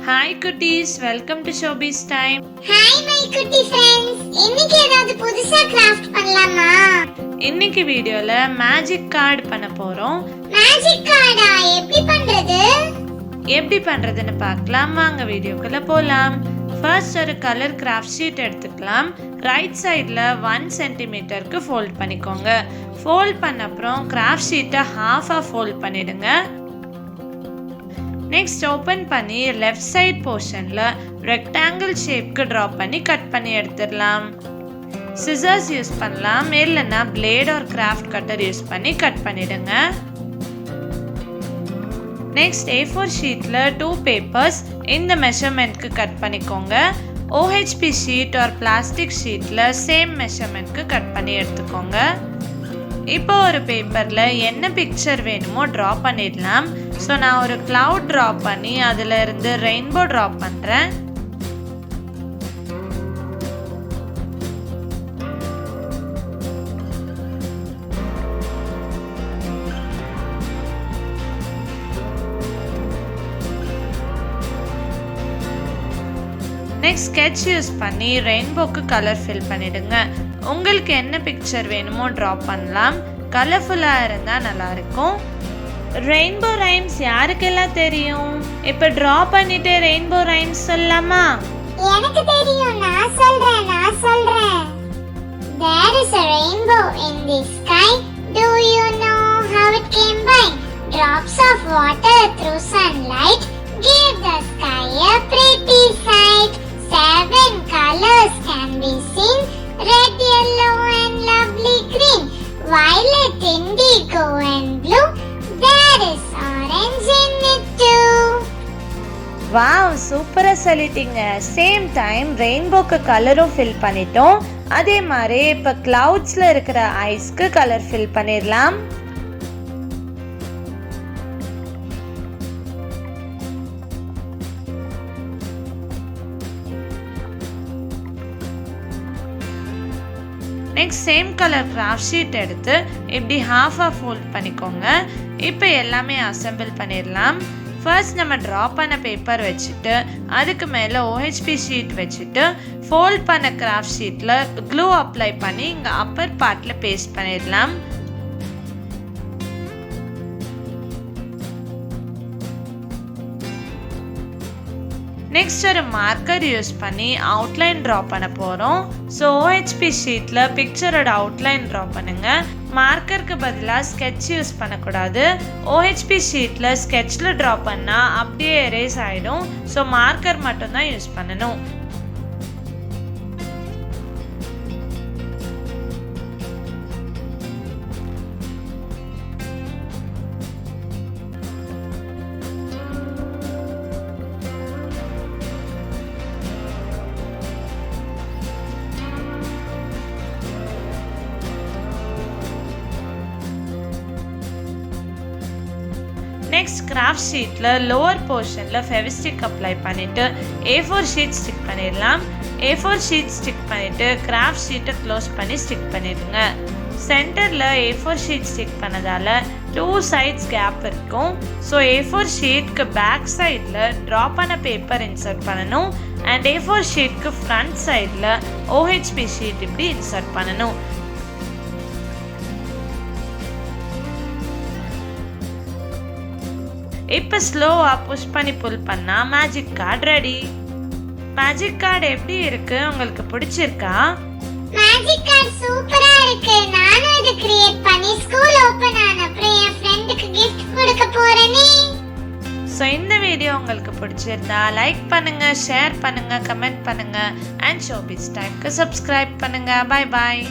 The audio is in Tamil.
Hi cuties, welcome to Showbiz Time. Hi my cutie friends. இன்னைக்கு ஏதாவது புதுசா கிராஃப்ட் பண்ணலாமா? இன்னைக்கு வீடியோல மேஜிக் கார்டு பண்ண போறோம். மேஜிக் கார்டா எப்படி பண்றது? எப்படி பண்றதுன்னு பார்க்கலாம். வாங்க வீடியோக்குள்ள போலாம். ஃபர்ஸ்ட் ஒரு கலர் கிராஃப்ட் ஷீட் எடுத்துக்கலாம். ரைட் சைடுல 1 சென்டிமீட்டருக்கு ஃபோல்ட் பண்ணிக்கோங்க. ஃபோல்ட் பண்ண அப்புறம் கிராஃப்ட் ஷீட்டை ஹாஃபா ஃபோல்ட் பண்ணிடுங்க. நெக்ஸ்ட் ஓப்பன் பண்ணி லெஃப்ட் சைட் போர்ஷன்ல ரெக்டாங்கிள் ஷேப்க்கு ட்ரா பண்ணி கட் பண்ணி எடுத்துடலாம். சிசர்ஸ் யூஸ் பண்ணலாம், இல்லைன்னா பிளேட் ஒரு கிராஃப்ட் கட்டர் யூஸ் பண்ணி கட் பண்ணிடுங்க. நெக்ஸ்ட் A4 ஷீட்ல 2 பேப்பர்ஸ் இந்த மெஷர்மெண்ட்க்கு கட் பண்ணிக்கோங்க. OHP ஷீட் ஒரு பிளாஸ்டிக் ஷீட்ல சேம் மெஷர்மெண்ட்க்கு கட் பண்ணி எடுத்துக்கோங்க. இப்போ ஒரு பேப்பரில் என்ன பிக்சர் வேணுமோ ட்ரா பண்ணிடலாம். ஸோ நான் ஒரு கிளவுட் ட்ரா பண்ணி அதில் இருந்து ரெயின்போ ட்ரா பண்ணுறேன். நெக்ஸ்ட் ஸ்கெட்ச் யூஸ் பண்ணி ரெயின்போக்கு கலர் ஃபில் பண்ணிடுங்க. உங்களுக்கு என்ன பிக்சர் வேணுமோ ட்ரா பண்ணலாம். கலர்ஃபுல்லாக இருந்தால் நல்லாயிருக்கும். ரெயின்போ ரைம்ஸ் யாருக்கெல்லாம் தெரியும்? இப்போ ட்ரா பண்ணிட்டு ரெயின்போ ரைம்ஸ் சொல்லலாமா? எனக்கு தெரியும், நான் சொல்றேன். There is a rainbow in the sky. Do you know how it came by? Drops of water through sunlight gave the sky a pretty sight. 7 colors can be seen. Red, yellow and lovely green. Violet, indigo and blue. There is orange in it too. Wow, சூப்பராக சொல்லிட்டீங்க. சேம் டைம் ரெயின்போக்கு கலரும் ஃபில் பண்ணிட்டோம். அதே மாதிரி இப்போ கிளவுட்ஸில் இருக்கிற ஐஸ்க்கு கலர் ஃபில் பண்ணிடலாம். Next same colour graph sheet எடுத்து இப்படி ஹாஃபாக ஃபோல்ட் பண்ணிக்கோங்க. இப்போ எல்லாமே அசெம்பிள் பண்ணிடலாம். ஃபர்ஸ்ட் நம்ம ட்ரா பண்ண பேப்பர் வச்சுட்டு அதுக்கு மேலே OHP ஷீட் வச்சுட்டு ஃபோல்ட் பண்ண கிராஃப்ட் ஷீட்டில் க்ளூ அப்ளை பண்ணி இங்கே அப்பர் பார்ட்டில் பேஸ்ட் பண்ணிடலாம். நெக்ஸ்ட் ஒரு மார்க்கர் யூஸ் பண்ணி அவுட்லைன் ட்ரா பண்ண போகிறோம். ஸோ OHP ஷீட்டில் பிக்சரோட அவுட்லைன் ட்ரா பண்ணுங்க. மார்க்கருக்கு பதிலாக ஸ்கெட்ச் யூஸ் பண்ணக்கூடாது. OHP ஷீட்டில் ஸ்கெட்சில் ட்ரா பண்ணால் அப்படியே எரேஸ் ஆகிடும். ஸோ மார்க்கர் மட்டும்தான் யூஸ் பண்ணணும். நெக்ஸ்ட் கிராஃப்ட் ஷீட்டில் லோவர் போர்ஷனில் ஃபெவிஸ்டிக் அப்ளை பண்ணிவிட்டு A4 ஷீட் ஸ்டிக் பண்ணிடலாம். A4 ஷீட் ஸ்டிக் பண்ணிவிட்டு கிராஃப்ட் ஷீட்டை க்ளோஸ் பண்ணி ஸ்டிக் பண்ணிடுங்க. சென்டரில் A4 ஷீட் ஸ்டிக் பண்ணதால் 2 சைட்ஸ் கேப் இருக்கும். ஸோ A4 ஷீட்க்கு பேக் சைடில் ட்ரா பண்ண பேப்பர் இன்சர்ட் பண்ணணும். அண்ட் A4 ஷீட்க்கு ஃப்ரண்ட் சைடில் OHP ஷீட் இப்படி இன்சர்ட் பண்ணணும். இப்போ ஸ்லோவாக புஷ் பண்ணி புல் பண்ணால் magic card ready. Magic card எப்படி இருக்கு? உங்களுக்கு பிடிச்சிருக்கா? மேஜிக் கார்டு சூப்பரா இருக்கு. நானும் இத கிரியேட் பண்ணி ஸ்கூல் ஓபன் ஆன அப்புறம் என் ஃப்ரெண்டுக்கு கிஃப்ட் கொடுக்க போறேனே. ஸோ இந்த வீடியோ உங்களுக்கு பிடிச்சிருந்தா லைக் பண்ணுங்க, ஷேர் பண்ணுங்க, கமெண்ட் பண்ணுங்க அண்ட் ஷோபிஸ் டைம்க்கு சப்ஸ்கிரைப் பண்ணுங்க. Bye bye.